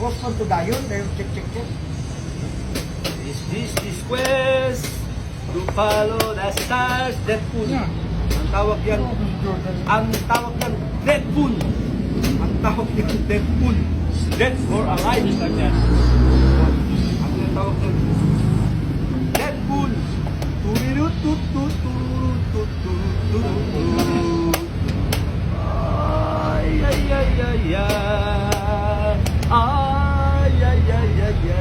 Post man to dayon, dayon check. Is this quest to follow the stars? Deadpool. Ang tawag yan, Deadpool. Ang tawag yan, Deadpool. Dead or alive. Ang tawag yan, Deadpool.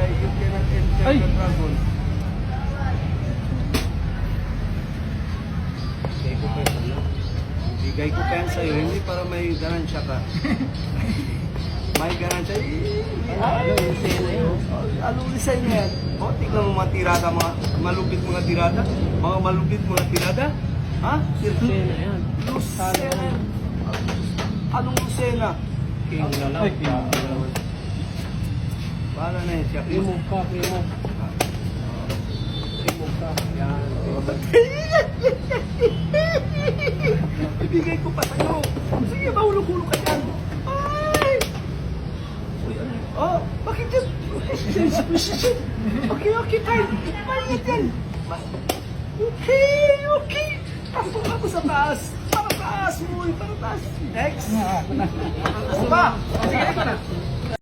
You cannot enter the dragon. Bigay ko pa yan sa'yo, hindi para may ganansya ka. May ganansya. Anong design na yan? O, tignan mo mga tirada, mga malupit mga tirada. Mga malupit mga tirada. Ha? Lucena yan. Lucena. Anong Lucena? King na lang. Ay, king na lang. Paano na yun siya? Remove ka, remove. Remove ka. Yan. Ibigay ko pa sa'yo. Sige, mahulog-hulog ka dyan. Ay! Uy, ano yun? Oh, bakit dyan? Okay, fine. Maliit yan. Okay. Pasok ako sa taas. Para taas mo, para taas. Next. Ano ba? Sige, ito na.